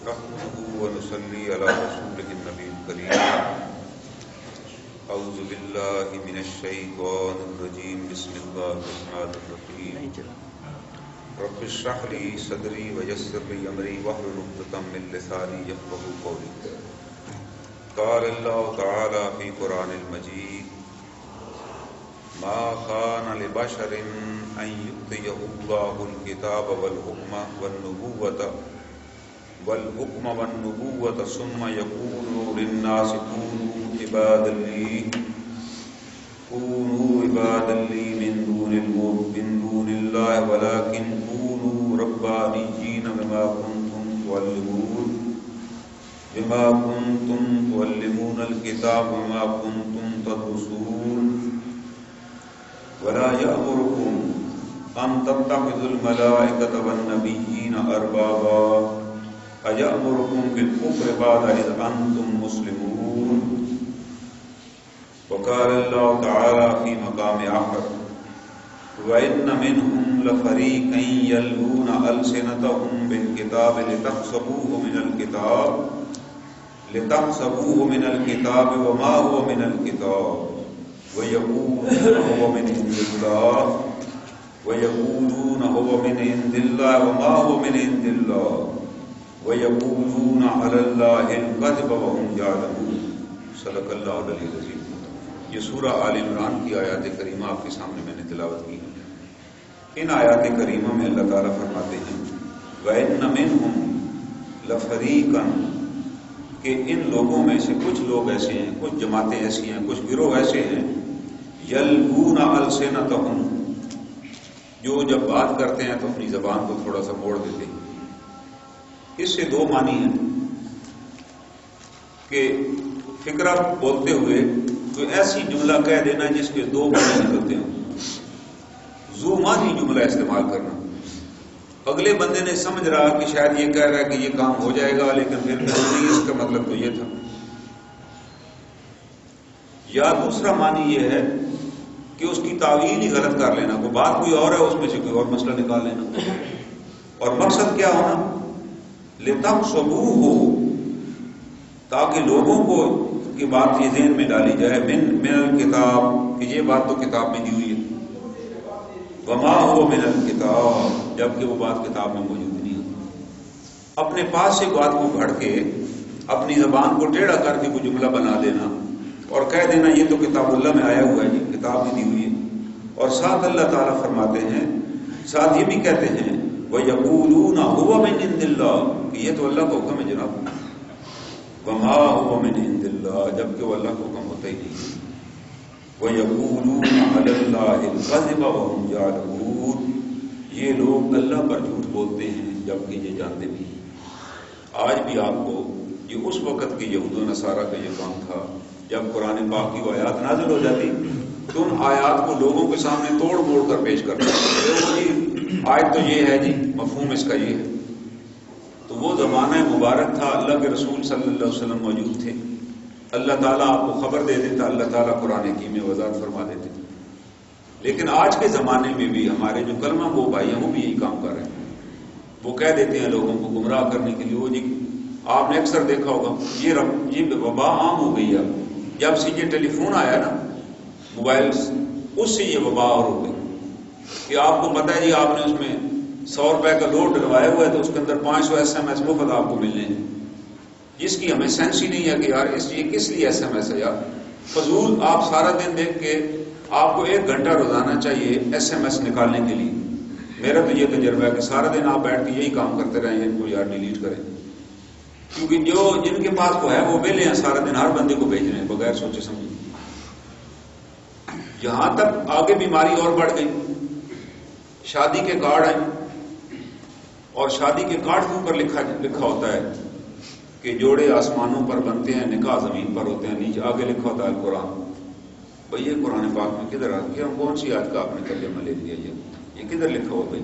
نحمده ونصلي على رسوله النبي الكريم. أعوذ بالله من الشيطان الرجيم. بسم الله الرحمن الرحيم. رب اشرح لي صدري ويسر لي أمري واحلل عقدة من لساني يفقهوا قولي. قال الله تعالى في قرآن المجيد: ما كان لبشر أن يؤتيه الله الكتاب والنبوة ثم يقول للناس كونوا عبادا لي من دون الله ولكن كونوا ربانيين بما كنتم تعلمون الكتاب وما كنتم تدرسون ولا يأمركم أن تتخذوا الملائكة والنبيين أربابا أيأمركم بالكفر بعد إذ أنتم مسلمون. وقال الله تعالى في مقام آخر: وإن منهم لفريقا يلوون ألسنتهم بالكتاب لتحسبوه من الكتاب وما هو من الكتاب ويقولون هو من عند الله وما هو من عند الله ويقولون على الله الكذب وهم يعلمون. صدق اللہ العلی العظیم. یہ سورہ آل عمران کی آیات کریمہ آپ کے سامنے میں نے تلاوت کی. ان آیات کریمہ میں اللہ تعالیٰ فرماتے ہیں وَإِنَّ مِنْهُمْ لَفَرِيقًا، کہ ان لوگوں میں سے کچھ لوگ ایسے ہیں، کچھ جماعتیں ایسی ہیں، کچھ گروہ ایسے ہیں یلوون السنتہم، جو جب بات کرتے ہیں تو اپنی زبان کو تھوڑا سا موڑ دیتے ہیں. اس سے دو معنی ہیں کہ فکرہ بولتے ہوئے کوئی ایسی جملہ کہہ دینا جس کے دو معنی نکلتے ہیں، ذو معنی جملہ استعمال کرنا. اگلے بندے نے سمجھ رہا کہ شاید یہ کہہ رہا ہے کہ یہ کام ہو جائے گا، لیکن پھر نہیں، اس کا مطلب تو یہ تھا. یا دوسرا معنی یہ ہے کہ اس کی تعویل ہی غلط کر لینا، کوئی بات کوئی اور ہے، اس میں سے کوئی اور مسئلہ نکال لینا. اور مقصد کیا ہونا؟ لِتَحْسَبُوهُ، تاکہ لوگوں کو کی بات یہ ذہن میں ڈالی جائے من الکتاب، کہ یہ بات تو کتاب میں دی ہوئی ہے، وما هو من الکتاب، جبکہ وہ بات کتاب میں موجود نہیں ہے. اپنے پاس سے بات کو گھڑ کے اپنی زبان کو ٹیڑھا کر کے کوئی جملہ بنا دینا اور کہہ دینا یہ تو کتاب اللہ میں آیا ہوا ہے، جی کتاب میں دی ہوئی ہے. اور ساتھ اللہ تعالیٰ فرماتے ہیں، ساتھ یہ بھی کہتے ہیں وَيَقُولُونَ هُوَ مِنْ عِنْدِ اللَّهِ، کہ یہ تو اللہ کا حکم ہے جناب، وَمَا هُوَ مِنْ عِنْدِ اللَّهِ، جبکہ وہ اللہ کا حکم ہوتا ہی نہیں. وَيَقُولُونَ عَلَى اللَّهِ الْكَذِبَ وَهُمْ يَعْلَمُونَ، یہ لوگ اللہ پر جھوٹ بولتے ہیں جبکہ یہ جانتے بھی ہیں. آج بھی آپ کو یہ اس وقت کے یہود و نصارہ کا یہ کام تھا، جب قرآن پاک کی وہ آیات نازل ہو جاتی تو ان آیات کو لوگوں کے سامنے توڑ موڑ کر پیش کرتے ہیں. آیت تو یہ ہے جی، مفہوم اس کا یہ ہے. تو وہ زمانہ مبارک تھا، اللہ کے رسول صلی اللہ علیہ وسلم موجود تھے، اللہ تعالیٰ آپ کو خبر دے دیتا، اللہ تعالیٰ قرآن حکیم میں وضاحت فرما دیتے. لیکن آج کے زمانے میں بھی ہمارے جو کلمہ گو بھائی ہیں وہ بھی یہی کام کر رہے ہیں. وہ کہہ دیتے ہیں لوگوں کو گمراہ کرنے کے لیے، وہ جی آپ نے اکثر دیکھا ہوگا یہ وبا عام ہو گئی ہے. جب سے یہ ٹیلی فون آیا نا، موبائل، اس سے یہ وبا اور ہو گئی کہ آپ کو پتہ ہے جی آپ نے اس میں 100 روپے کا لوڈ ڈلوایا ہوا ہے تو اس کے اندر 500 SMS مفت آپ کو ملنے ہیں، جس کی ہمیں سینس ہی نہیں ہے کہ یار یہ کس لیے SMS ہے یار. فضول آپ سارا دن دیکھ کے آپ کو 1 گھنٹہ روزانہ چاہیے SMS نکالنے کے لیے. میرا تو یہ تجربہ ہے کہ سارا دن آپ بیٹھ کے یہی کام کرتے رہیں، ان کو یار ڈیلیٹ کریں، کیونکہ جن کے پاس کو ہے وہ ویلے ہیں، سارا دن ہر بندے کو بھیج رہے ہیں بغیر سوچے سمجھے. یہاں تک آگے بیماری اور بڑھ گئی، شادی کے کارڈ ہیں اور شادی کے کارڈ کے اوپر لکھا ہوتا ہے کہ جوڑے آسمانوں پر بنتے ہیں، نکاح زمین پر ہوتے ہیں، نیچے آگے لکھا ہوتا ہے القرآن. بھئی یہ قرآن پاک میں کدھر آ گیا؟ کون سی آیت کا آپ نے ترجمہ لے لیا؟ یہ کدھر لکھا ہوا بھائی؟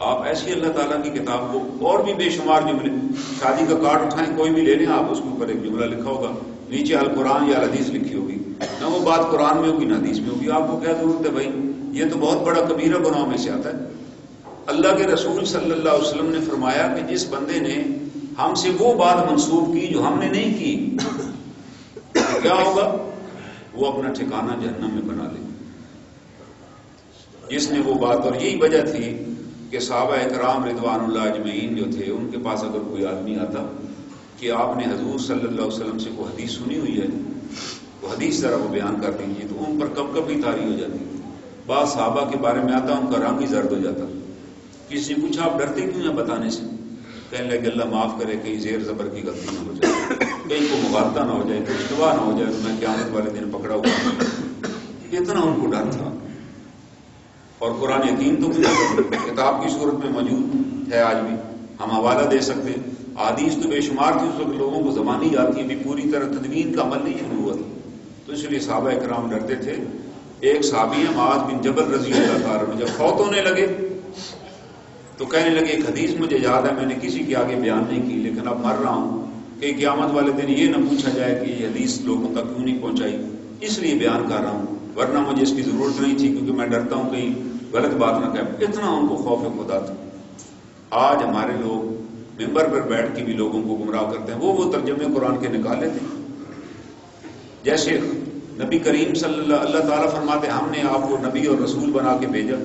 آپ ایسی اللہ تعالیٰ کی کتاب کو اور بھی بے شمار جملے، شادی کا کارڈ اٹھائیں کوئی بھی لے لیں آپ، اس کے اوپر ایک جملہ لکھا ہوگا، نیچے القرآن یا حدیث لکھی ہوگی، نہ وہ بات قرآن میں ہوگی نہ حدیث میں ہوگی. آپ کو کیا ضرورت ہے بھائی؟ یہ تو بہت بڑا کبیرہ گناہ میں سے آتا ہے. اللہ کے رسول صلی اللہ علیہ وسلم نے فرمایا کہ جس بندے نے ہم سے وہ بات منسوب کی جو ہم نے نہیں کی تو کیا ہوگا؟ وہ اپنا ٹھکانہ جہنم میں بنا لے. جس نے وہ بات، اور یہی وجہ تھی کہ صحابہ اکرام رضوان اللہ اجمعین جو تھے ان کے پاس اگر کوئی آدمی آتا کہ آپ نے حضور صلی اللہ علیہ وسلم سے کوئی حدیث سنی ہوئی ہے، وہ حدیث ذرا وہ بیان کر دیجیے، تو ان پر کب کب ہی طاری ہو جاتی. بعض صحابہ کے بارے میں آتا ان کا رنگ ہی زرد ہو جاتا. کسی نے پوچھا آپ ڈرتے کیوں ہیں بتانے سے؟ کہنے لگے اللہ معاف کرے کہیں زیر زبر کی غلطی نہ ہو جائے، کہیں کو مغالطہ نہ ہو جائے، کوئی اشتباہ نہ ہو جائے، تو میں قیامت والے دن پکڑا ہوا. اتنا ان کو ڈر تھا. اور قرآن حکیم تو کتاب کی صورت میں موجود ہے، آج بھی ہم حوالہ دے سکتے ہیں. حدیث تو بے شمار تھی، اس وقت لوگوں کو زبانی آتی ہے، پوری طرح تدوین کا عمل نہیں شروع ہوا تھا، تو اس لیے صحابہ اکرام ڈرتے تھے. ایک صحابی ہیں معاذ بن جبل رضی اللہ تعالیٰ عنہ، جب فوت ہونے لگے تو کہنے لگے ایک حدیث مجھے یاد ہے، میں نے کسی کے آگے بیان نہیں کی، لیکن اب مر رہا ہوں کہ قیامت والے دن یہ نہ پوچھا جائے کہ یہ حدیث لوگوں تک کیوں نہیں پہنچائی، اس لیے بیان کر رہا ہوں، ورنہ مجھے اس کی ضرورت نہیں تھی، کیونکہ میں ڈرتا ہوں کہیں غلط بات نہ کہے. اتنا ان کو خوف خدا تھا. آج ہمارے لوگ ممبر پر بیٹھ کے بھی لوگوں کو گمراہ کرتے ہیں. وہ ترجمے قرآن کے نکالے تھے، جیسے نبی کریم صلی اللہ تعالیٰ فرماتے ہم نے آپ کو نبی اور رسول بنا کے بھیجا،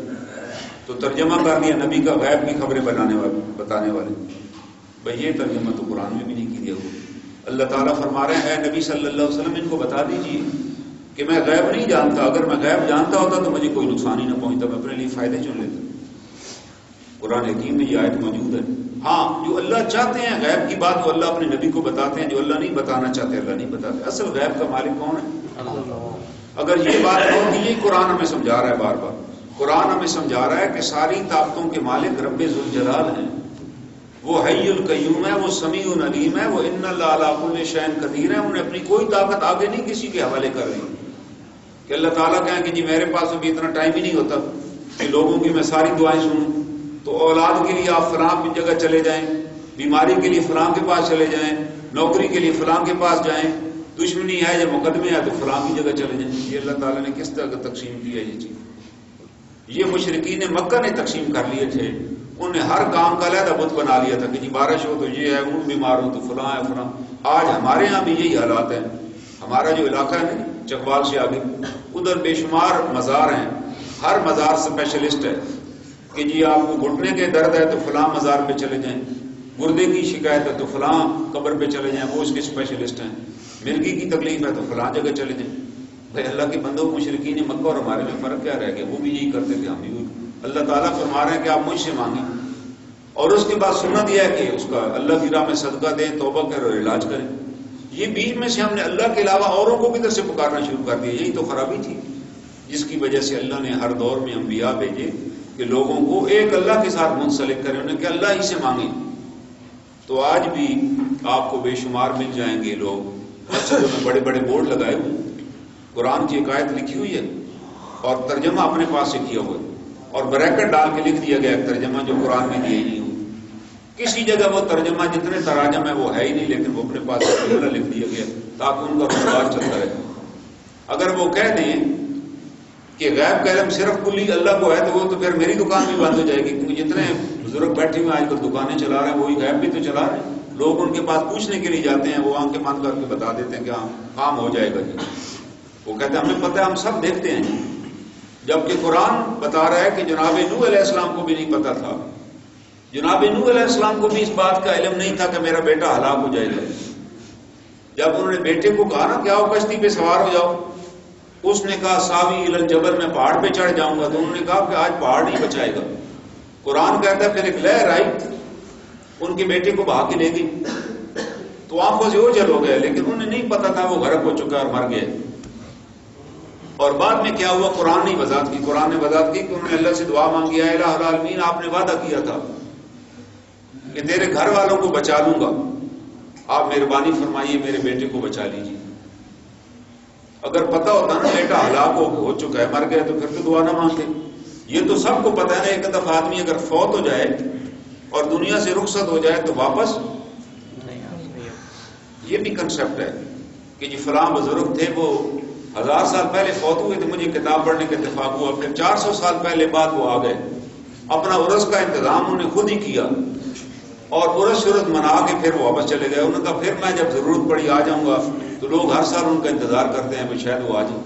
تو ترجمہ کر دیا نبی کا غیب کی خبریں بتانے والے. بھئی یہ ترجمہ تو قرآن میں بھی نہیں کیا ہوا. اللہ تعالیٰ فرما رہے ہیں اے نبی صلی اللہ علیہ وسلم ان کو بتا دیجیے کہ میں غیب نہیں جانتا، اگر میں غیب جانتا ہوتا تو مجھے کوئی نقصان ہی نہ پہنچتا، میں اپنے لیے فائدے چن لیتا. قرآن حکیم میں یہ آیت موجود ہے. ہاں جو اللہ چاہتے ہیں غیب کی بات وہ اللہ اپنے نبی کو بتاتے ہیں، جو اللہ نہیں بتانا چاہتے اللہ نہیں بتاتے. اصل غیب کا مالک کون ہے؟ اگر یہ بات ہو کہ یہ قرآن ہمیں سمجھا رہا ہے، بار بار قرآن ہمیں سمجھا رہا ہے کہ ساری طاقتوں کے مالک رب ذوالجلال ہیں، وہ حی القیوم ہے، وہ سمیع علیم ہے، وہ ان اللہ علی کل شیء قدیر ہے. انہیں اپنی کوئی طاقت آگے نہیں کسی کے حوالے کر رہی کہ اللہ تعالیٰ کہیں کہ جی میرے پاس ابھی اتنا ٹائم ہی نہیں ہوتا کہ لوگوں کی میں ساری دعائیں سنوں، تو اولاد کے لیے آپ فلاں جگہ چلے جائیں، بیماری کے لیے فلاں کے پاس چلے جائیں، نوکری کے لیے فلاں کے پاس جائیں، دشمنی ہے یا مقدمے ہے تو فلاں کی جگہ چلے جائیں. یہ اللہ تعالیٰ نے کس طرح تقسیم کیا یہ چیز؟ یہ مشرکین مکہ نے تقسیم کر لیے تھے. انہوں نے ہر کام کا علیحدہ بت بنا لیا تھا کہ جی بارش ہو تو یہ ہے، اونٹ بیمار ہو تو فلاں ہے فلاں. آج ہمارے ہاں بھی یہی حالات ہیں. ہمارا جو علاقہ ہے چکوال سے آگے ادھر بے شمار مزار ہیں، ہر مزار اسپیشلسٹ ہے کہ جی آپ کو گھٹنے کے درد ہے تو فلاں مزار پہ چلے جائیں، گردے کی شکایت ہے تو فلاں قبر پہ چلے جائیں، وہ اس کے اسپیشلسٹ ہیں، مرغی کی تکلیف ہے تو فلاں جگہ چلے جائیں. بھائی اللہ کے بندوں مشرکین مکہ اور ہمارے میں فرق کیا رہ گیا؟ وہ بھی یہی کرتے تھے، ہم بھی. اللہ تعالیٰ فرما رہے ہیں کہ آپ مجھ سے مانگیں، اور اس کے بعد سنت یہ ہے کہ اس کا اللہ کی راہ میں صدقہ دیں، توبہ کریں اور علاج کریں. یہ بیچ میں سے ہم نے اللہ کے علاوہ اوروں کو بھی ادھر سے پکارنا شروع کر دیا. یہی تو خرابی تھی جس کی وجہ سے اللہ نے ہر دور میں انبیاء بھیجے کہ لوگوں کو ایک اللہ کے ساتھ منسلک کریں، انہیں کہ اللہ ہی سے مانگیں. تو آج بھی آپ کو بے شمار مل جائیں گے لوگ مسجدوں میں بڑے بڑے بورڈ لگائے ہوئے، قرآن کی ایک آیت لکھی ہوئی ہے اور ترجمہ اپنے پاس سے کیا ہوا ہے، اور بریکٹ ڈال کے لکھ دیا گیا ایک ترجمہ جو قرآن میں دیا ہی نہیں ہو. کسی جگہ وہ ترجمہ جتنے تراجم ہے وہ ہے ہی نہیں، لیکن وہ اپنے پاس لکھ دیا گیا تاکہ ان کا روزگار چلتا رہے. اگر وہ کہہ دیں کہ غیب کا علم صرف کلی اللہ کو ہے تو وہ تو پھر میری دکان بھی بند ہو جائے گی، کیونکہ جتنے بزرگ بیٹھے ہوئے آج کل دکانیں چلا رہے ہیں وہی غیب بھی تو چلا رہے ہیں. لوگ ان کے پاس پوچھنے کے لیے جاتے ہیں، وہ آنکھیں بند کر کے بتا دیتے ہیں کہ ہاں کام ہو جائے گا جی. وہ کہتے ہیں ہمیں پتہ ہے، ہم سب دیکھتے ہیں. جبکہ قرآن بتا رہا ہے کہ جناب نوح علیہ السلام کو بھی نہیں پتا تھا، جناب نوح علیہ السلام کو بھی اس بات کا علم نہیں تھا کہ میرا بیٹا ہلاک ہو جائے گا. جب انہوں نے بیٹے کو کہا نا کہ آؤ کشتی پہ سوار ہو جاؤ، اس نے کہا ساوی الی الجبل، میں پہاڑ پہ چڑھ جاؤں گا. تو انہوں نے کہا کہ آج پہاڑ نہیں بچائے گا. قرآن کہتا ہے پھر ایک لہر آئی ان کے بیٹے کو بہا کے لے گئی، تو آنکھوں سے اوجھل ہو گئے، لیکن انہیں نہیں پتا تھا وہ غرق ہو چکا اور مر گئے. اور بعد میں کیا ہوا؟ قرآن نے وضاحت کی. قرآن نے وضاحت کی کہ انہوں نے اللہ سے دعا مانگی، اے الہ العالمین آپ نے وعدہ کیا تھا کہ تیرے گھر والوں کو بچا لوں گا، آپ مہربانی فرمائیے میرے بیٹے کو بچا لیجیے. اگر پتہ ہوتا نا بیٹا ہلاک ہو چکا ہے، مر گیا، تو پھر تو دعا نہ مانگتے. یہ تو سب کو پتہ ہے نا، ایک دفعہ آدمی اگر فوت ہو جائے اور دنیا سے رخصت ہو جائے تو واپس یہ بھی کنسپٹ ہے کہ جی فلاں بزرگ تھے وہ 1000 سال پہلے فوت ہوئے تھے، مجھے کتاب پڑھنے کا اتفاق ہوا، پھر 400 سال پہلے بعد وہ آ گئے. اپنا عرس کا انتظام انہوں نے خود ہی کیا اور عرس شرط منا کے پھر وہ واپس چلے گئے. انہوں نے کہا پھر میں جب ضرورت پڑی آ جاؤں گا. تو لوگ ہر سال ان کا انتظار کرتے ہیں کہ شاید وہ آ جائیں.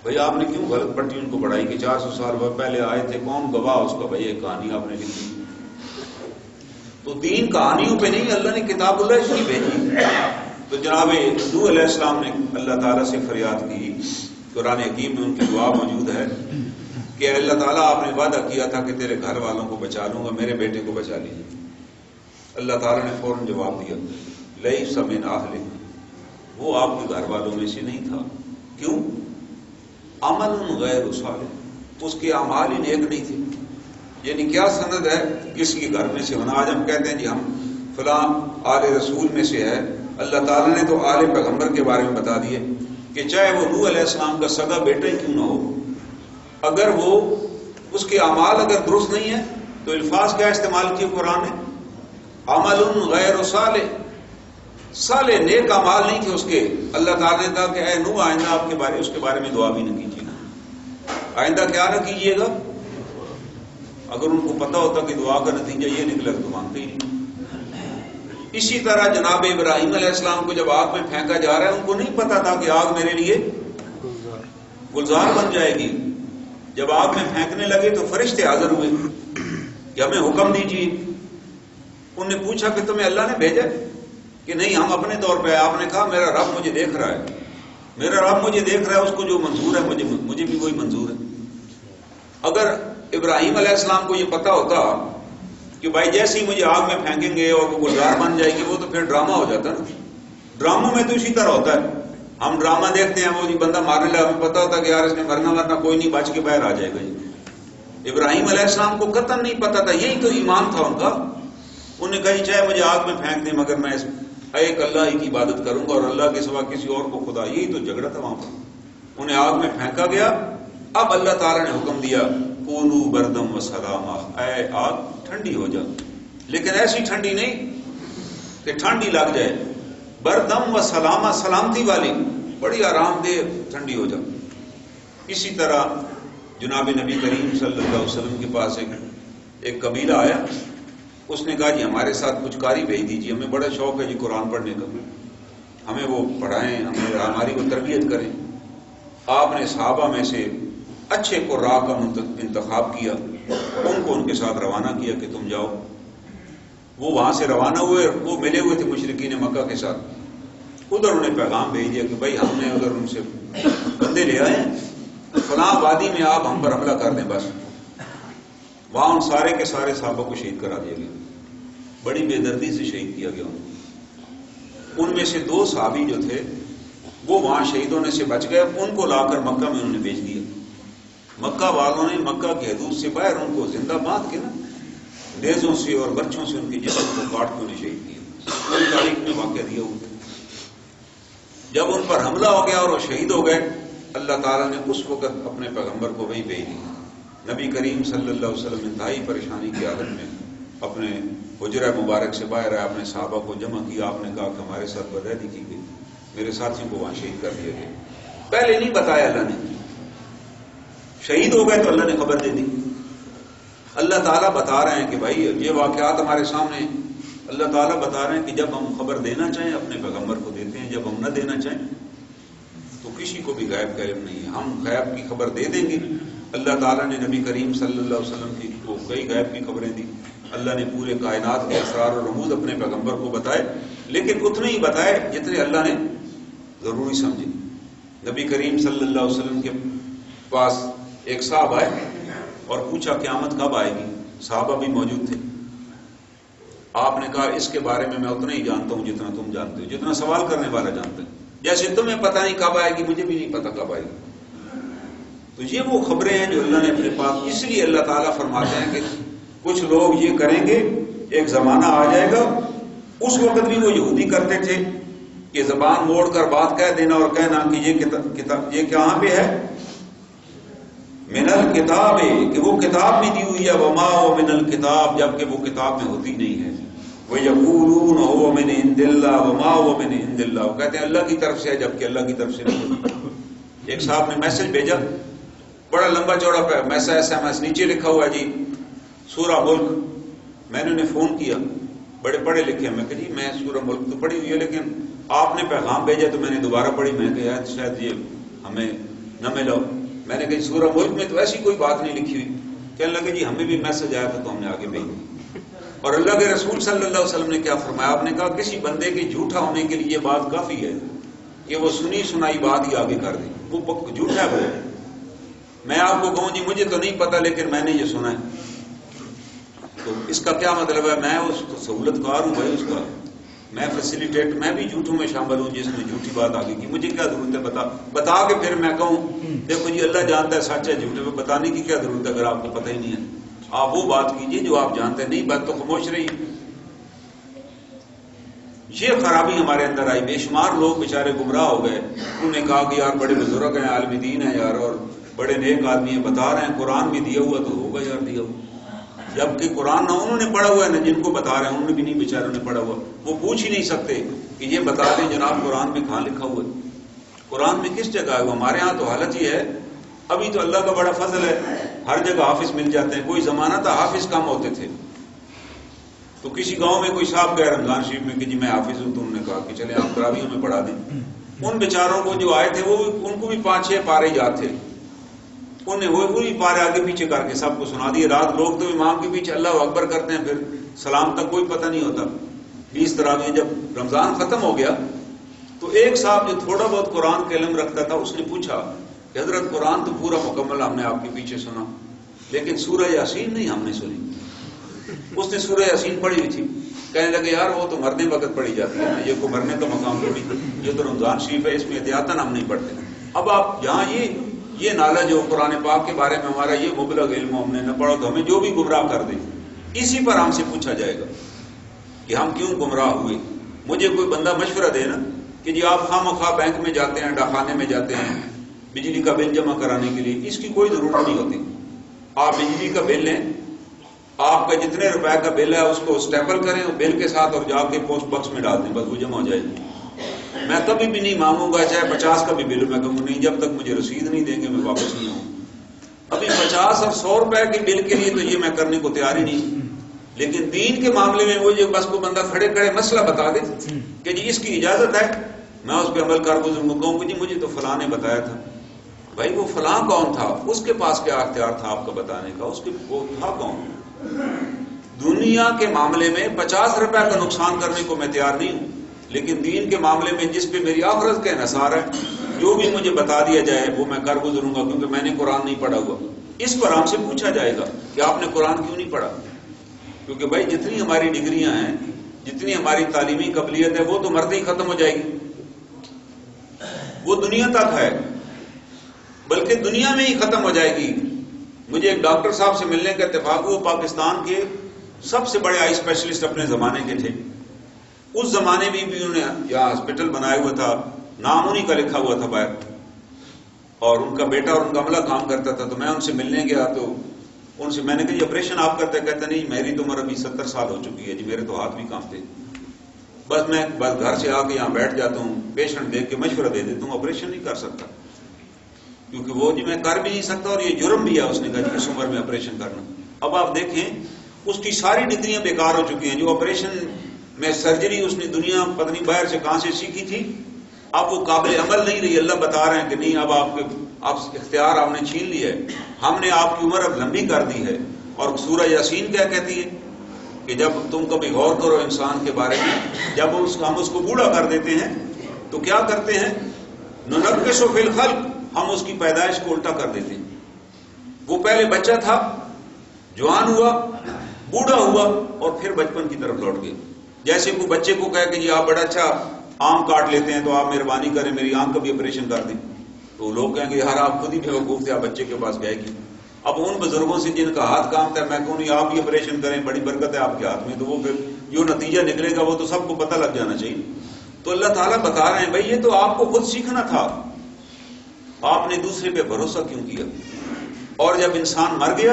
بھائی آپ نے کیوں غلط پٹی ان کو بڑھائی کہ 400 سال پہلے آئے تھے, کون گواہ اس کا؟ بھائی ایک کہانی آپ نے لکھی. تو دین کہانیوں پہ نہیں, اللہ نے کتاب اللہ شریف بھیجی. تو جناب نوح علیہ السلام نے اللہ تعالیٰ سے فریاد کی, قرآن حکیم میں ان کی دعا موجود ہے کہ اللہ تعالیٰ آپ نے وعدہ کیا تھا کہ تیرے گھر والوں کو بچا لوں گا, میرے بیٹے کو بچا لیجیے. اللہ تعالیٰ نے فوراً جواب دیا لیس من اہلک, وہ آپ کے گھر والوں میں سے نہیں تھا. کیوں؟ عمل غیر صالح, اس کے اعمال ہی نیک نہیں تھے. یعنی کیا سند ہے کسی کے گھر میں سے ہونا؟ آج ہم کہتے ہیں جی ہم فلاں آل رسول میں سے ہے. اللہ تعالیٰ نے تو آل پیغمبر کے بارے میں بتا دیے کہ چاہے وہ نوح علیہ السلام کا سگا بیٹا ہی کیوں نہ ہو, اگر وہ اس کے اعمال اگر درست نہیں ہے تو الفاظ کیا استعمال کیے قرآن نے؟ عمل غیر صالح, صالح نیک اعمال نہیں تھے اس کے. اللہ تعالیٰ نے کہا کہ اے نوح آئندہ آپ کے بارے اس کے بارے میں دعا بھی نہ کیجیے گا. آئندہ کیا نہ کیجیے گا؟ اگر ان کو پتا ہوتا کہ دعا کا نتیجہ یہ نکلا تو مانگتے ہی نہیں. اسی طرح جناب ابراہیم علیہ السلام کو جب آگ میں پھینکا جا رہا ہے, ان کو نہیں پتا تھا کہ آگ میرے لیے گلزار بن جائے گی. جب آگ میں پھینکنے لگے تو فرشتے حاضر ہوئے کہ ہمیں حکم دیجیے. انہوں نے پوچھا کہ تمہیں اللہ نے بھیجا کہ نہیں, ہم اپنے طور پہ. آپ نے کہا میرا رب مجھے دیکھ رہا ہے, میرا رب مجھے دیکھ رہا ہے, اس کو جو منظور ہے مجھے بھی وہی منظور ہے. اگر ابراہیم علیہ السلام کو یہ پتا ہوتا کہ بھائی جیسے ہی مجھے آگ میں پھینکیں گے اور وہ گلزار بن جائے گی, وہ تو پھر ڈرامہ ہو جاتا نا. ڈراموں میں تو اسی طرح ہوتا ہے, ہم ڈرامہ دیکھتے ہیں, وہ جی بندہ مارنے لگا, ہمیں پتا ہوتا کہ یار اس نے مرنا کوئی نہیں, بچ کے باہر آ جائے گا. جی ابراہیم علیہ السلام کو قطعاً نہیں پتا تھا, یہی تو ایمان تھا ان کا. انہوں نے کہا چاہے مجھے آگ میں پھینک دیں مگر میں ایک اللہ ہی کی عبادت کروں گا اور اللہ کے سوا کسی اور کو خدا. یہی تو جھگڑا تھا وہاں پر. انہیں آگ میں پھینکا گیا. اب اللہ تعالیٰ نے حکم دیا کونو بردم و سلاما, اے آگ ٹھنڈی ہو جا, لیکن ایسی ٹھنڈی نہیں کہ ٹھنڈی لگ جائے. بردم و سلاما, سلامتی والی, بڑی آرام دہ ٹھنڈی ہو جا. اسی طرح جناب نبی کریم صلی اللہ علیہ وسلم کے پاس ایک قبیلہ آیا. اس نے کہا جی ہمارے ساتھ کچھ قاری بھیج دیجیے, ہمیں بڑا شوق ہے جی قرآن پڑھنے کا, ہمیں وہ پڑھائیں, ہماری کو تربیت کریں. آپ نے صحابہ میں سے اچھے قراء کا انتخاب کیا, ان کو ان کے ساتھ روانہ کیا کہ تم جاؤ. وہ وہاں سے روانہ ہوئے, وہ ملے ہوئے تھے مشرکین مکہ کے ساتھ. ادھر انہیں پیغام بھیج دیا کہ بھائی ہم نے ادھر ان سے بندے لے آئے ہیں, فلاں وادی میں آپ ہم پر حملہ کر دیں بس. وہاں ان سارے کے سارے صحابہ کو شہید کرا دیا گیا, بڑی بے دردی سے شہید کیا گیا. ان میں سے 2 صحابی جو تھے وہ وہاں شہید ہونے سے بچ گئے. ان کو لا کر مکہ میں انہوں نے بھیج دیا. مکہ والوں نے مکہ کی حدود سے باہر ان کو زندہ باندھ کے نا نیزوں سے اور برچھوں سے ان کی جسم کو کاٹ کے انہیں شہید کیا. پوری تاریخ میں واقعہ دیا ہوا. جب ان پر حملہ ہو گیا اور وہ شہید ہو گئے, اللہ تعالیٰ نے اس وقت اپنے پیغمبر کو وہی بھیج دی. نبی کریم صلی اللہ علیہ وسلم انتہائی پریشانی کی حالت میں اپنے حجرہ مبارک سے باہر آئے, اپنے صحابہ کو جمع کیا. آپ نے کہا کہ ہمارے ساتھ بدعہدی کی گئی, میرے ساتھیوں کو وہاں شہید کر دیا گیا. پہلے نہیں بتایا اللہ نے, شہید ہو گئے تو اللہ نے خبر دے دی. اللہ تعالیٰ بتا رہے ہیں کہ بھائی یہ واقعات ہمارے سامنے. اللہ تعالیٰ بتا رہے ہیں کہ جب ہم خبر دینا چاہیں اپنے پیغمبر کو دیتے ہیں, جب ہم نہ دینا چاہیں تو کسی کو بھی غیب کا علم نہیں ہے. ہم غیب کی خبر دے دیں گے. اللہ تعالیٰ نے نبی کریم صلی اللہ علیہ وسلم کو کئی غیب کی خبریں دی. اللہ نے پورے کائنات کے اسرار اور رموز اپنے پیغمبر کو بتائے, لیکن اتنے ہی بتائے جتنے اللہ نے ضروری سمجھے. نبی کریم صلی اللہ علیہ وسلم کے پاس ایک صاحب آئے اور پوچھا قیامت کب آئے گی. صحابہ بھی موجود تھے. آپ نے کہا اس کے بارے میں اتنا ہی جانتا ہوں جتنا تم جانتے ہو, جتنا سوال کرنے والا جانتا ہے. جیسے تمہیں پتہ نہیں کب آئے گی, مجھے بھی نہیں پتہ کب آئے گی. تو یہ وہ خبریں ہیں جو اللہ نے اپنے پاس. اس لیے اللہ تعالیٰ فرماتے ہیں کہ کچھ لوگ یہ کریں گے, ایک زمانہ آ جائے گا. اس وقت بھی وہ یہودی کرتے تھے کہ زبان موڑ کر بات کہہ دینا اور کہنا کہ یہ کہاں پہ ہے, من الکتاب, کہ وہ کتاب میں دی ہوئی ہے. وما هو من الکتاب, جبکہ وہ کتاب میں ہوتی نہیں ہے. وَيَقُولُونَ هُوَ مِنْ عِنْدِ اللَّهِ وَمَا هُوَ مِنْ عِنْدِ اللَّهِ, وہ کہتے ہیں اللہ کی طرف سے ہے جبکہ اللہ کی طرف سے نہیں. ایک صاحب نے میسج بھیجا, بڑا لمبا چوڑا میسج SMS, نیچے لکھا ہوا ہے جی سورہ ملک میں نے انہیں فون کیا، بڑے پڑھے لکھے ہیں، میں کہ جی میں سورہ ملک تو پڑھی ہوئی ہے لیکن آپ نے پیغام بھیجا تو میں نے دوبارہ پڑھی، میں کہ یار شاید یہ ہمیں نہ ملا۔ میں نے کہا سورہ ملک میں تو ایسی کوئی بات نہیں لکھی ہوئی۔ کہنے لگے جی ہمیں بھی میسج آیا تھا تو ہم نے آگے بھیج دی۔ اور اللہ کے رسول صلی اللہ علیہ وسلم نے کیا فرمایا؟ آپ نے کہا کسی بندے کے جھوٹا ہونے کے لیے یہ بات کافی ہے کہ وہ سنی سنائی بات ہی آگے کر دے، وہ جھوٹا ہے۔ میں آپ کو کہوں جی مجھے تو نہیں پتا لیکن میں نے یہ سنا ہے، تو اس کا کیا مطلب ہے؟ میں اس کو سہولت کار ہوں بھائی، اس کا میں فیسیلیٹیٹ، میں بھی جھوٹوں میں شامل ہوں جس نے جھوٹی بات آگے کی۔ مجھے کیا ضرورت ہے بتا کے پھر میں کہوں دیکھو جی اللہ جانتا ہے سچ ہے جھوٹے میں، بتانے کی کیا ضرورت ہے اگر آپ کو پتہ ہی نہیں ہے؟ آپ وہ بات کیجئے جو آپ جانتے ہیں، نہیں بات تو خاموش رہی۔ یہ خرابی ہمارے اندر آئی، بے شمار لوگ بیچارے گمراہ ہو گئے۔ انہوں نے کہا کہ یار بڑے بزرگ ہیں، عالم دین ہیں یار، اور بڑے نیک آدمی ہیں، بتا رہے ہیں قرآن بھی دیا ہوا تو ہوگا یار دیا ہوا، جبکہ قرآن نہ انہوں نے پڑھا ہوا ہے نہ جن کو بتا رہے ہیں انہوں نے بھی نہیں بیچاروں نے پڑھا ہوا۔ وہ پوچھ ہی نہیں سکتے کہ یہ بتا دیں جناب قرآن میں کہاں لکھا ہوا ہے، قرآن میں کس جگہ ہے وہ؟ ہمارے ہاں تو حالت یہ ہے، ابھی تو اللہ کا بڑا فضل ہے ہر جگہ حافظ مل جاتے ہیں۔ کوئی زمانہ تھا حافظ کم ہوتے تھے، تو کسی گاؤں میں کوئی صاحب گئے رمضان شریف میں کہ جی میں حافظ ہوں، تو انہوں نے کہا کہ چلے آپ تراویح میں پڑھا دیں۔ ان بیچاروں کو جو آئے تھے وہ ان کو بھی 5-6 پارے یاد تھے، انہیں وہی پارے آگے پیچھے کر کے سب کو سنا دیے۔ رات لوگ تو امام کے پیچھے اللہ اکبر کرتے ہیں، پھر سلام تک کوئی پتہ نہیں ہوتا۔ 20 تراویح جب رمضان ختم ہو گیا تو ایک صاحب جو تھوڑا بہت قرآن کا علم رکھتا تھا اس نے پوچھا کہ حضرت قرآن تو پورا مکمل ہم نے آپ کے پیچھے سنا لیکن سورہ یاسین نہیں ہم نے سنی۔ اس نے سورہ یاسین پڑھی ہوئی تھی، کہنے لگے یار وہ تو مرنے وقت پڑھی جاتی ہے نا، یہ کو مرنے کا مقام تھوڑی، یہ تو رمضان شریف ہے، اس میں احتیاطاً ہم نہیں پڑھتے۔ اب آپ یہاں یہ نالج ہو قرآن پاک کے بارے میں، ہمارا یہ مبلغ علم ہم نے نہ پڑھا تو ہمیں جو بھی گمراہ کر دے اسی پر ہم سے پوچھا جائے گا کہ ہم کیوں گمراہ ہوئے۔ مجھے کوئی بندہ مشورہ دے نا کہ جی آپ خواہ مخواہ بینک میں جاتے ہیں، ڈاکخانے میں جاتے ہیں بجلی کا بل جمع کرانے کے لیے، اس کی کوئی ضرورت نہیں ہوتی۔ آپ بجلی کا بل لیں، آپ کا جتنے روپے کا بل ہے اس کو اسٹیپل کریں بل کے ساتھ اور جا کے پوسٹ باکس میں ڈال دیں، بس وہ جمع ہو جائے گی۔ میں کبھی بھی نہیں مانگوں گا چاہے 50 کا بھی بل، میں کہوں نہیں جب تک مجھے رسید نہیں دیں گے میں واپس نہیں آؤں۔ ابھی 50 اور 100 روپے کے بل کے لیے تو یہ میں کرنے کو تیار ہی نہیں، لیکن دین کے معاملے میں وہ بس کو بندہ کھڑے کھڑے مسئلہ بتا دے کہ جی اس کی اجازت ہے، میں اس پہ عمل کر گزروں گا، کہوں کہ جی مجھے تو فلاں نے بتایا تھا۔ بھائی وہ فلاں کون تھا؟ اس کے پاس کیا اختیار تھا آپ کا بتانے کا؟ اس کے وہ تھا کون؟ دنیا کے معاملے میں 50 روپے کا نقصان کرنے کو میں تیار نہیں ہوں، لیکن دین کے معاملے میں جس پہ میری آخرت کا انحصار ہے جو بھی مجھے بتا دیا جائے وہ میں کر گزروں گا، کیونکہ میں نے قرآن نہیں پڑھا ہوا۔ اس پر ہم سے پوچھا جائے گا کہ آپ نے قرآن کیوں نہیں پڑھا؟ کیونکہ بھائی جتنی ہماری ڈگریاں ہیں، جتنی ہماری تعلیمی قابلیت ہے وہ تو مرتے ہی ختم ہو جائے گی، وہ دنیا تک ہے بلکہ دنیا میں ہی ختم ہو جائے گی۔ مجھے ایک ڈاکٹر صاحب سے ملنے کا اتفاق ہوا، پاکستان کے سب سے بڑے آئی اسپیشلسٹ اپنے زمانے کے تھے، اس زمانے میں بھی انہوں نے یہاں ہاسپٹل بنایا ہوا تھا، نام انہیں کا لکھا ہوا تھا باہر، اور ان کا بیٹا اور ان کا عملہ کام کرتا تھا۔ تو میں ان سے ملنے گیا تو ان سے میں نے کہا یہ آپریشن آپ کرتے؟ کہتے نہیں میری تو عمر ابھی 70 سال ہو چکی ہے جی، میرے تو ہاتھ بھی کانپتے، بس میں گھر سے آ کے یہاں بیٹھ جاتا ہوں، پیشنٹ دیکھ کے مشورہ دے دیتا ہوں، آپریشن نہیں کر سکتا کیونکہ وہ جی میں کر بھی نہیں سکتا اور یہ جرم بھی ہے۔ اس نے کہا جی اس عمر میں آپریشن کرنا۔ اب آپ دیکھیں اس کی ساری ڈگریاں بیکار ہو چکی ہیں، جو آپریشن میں سرجری اس نے دنیا پتہ نہیں باہر سے کہاں سے سیکھی تھی، اب وہ قابل عمل نہیں رہی۔ اللہ بتا رہے ہیں کہ نہیں اب آپ اختیار آپ نے چھین لیا ہے، ہم نے آپ کی عمر اب لمبی کر دی ہے۔ اور سورہ یاسین کیا کہتی ہے کہ جب تم کبھی غور کرو انسان کے بارے میں، جب ہم اس کو بوڑھا کر دیتے ہیں تو کیا کرتے ہیں؟ ننکسو فی الخلق، ہم اس کی پیدائش کو الٹا کر دیتے ہیں۔ وہ پہلے بچہ تھا، جوان ہوا، بوڑھا ہوا اور پھر بچپن کی طرف لوٹ گئے۔ جیسے کوئی بچے کو کہے کہ جی آپ بڑا اچھا آم کاٹ لیتے ہیں تو آپ مہربانی کریں میری آنکھ کا بھی آپریشن کر دیں، تو لوگ کہیں گے یار آپ خود ہی بیوقوف تھے، آپ بچے کے پاس گئے کی۔ اب ان بزرگوں سے جن کا ہاتھ کامتا ہے میں کہوں نہیں آپ بھی آپریشن کریں، بڑی برکت ہے آپ کے ہاتھ میں، تو وہ پھر جو نتیجہ نکلے گا وہ تو سب کو پتہ لگ جانا چاہیے۔ تو اللہ تعالیٰ بتا رہے ہیں بھائی یہ تو آپ کو خود سیکھنا تھا، آپ نے دوسرے پہ بھروسہ کیوں کیا؟ اور جب انسان مر گیا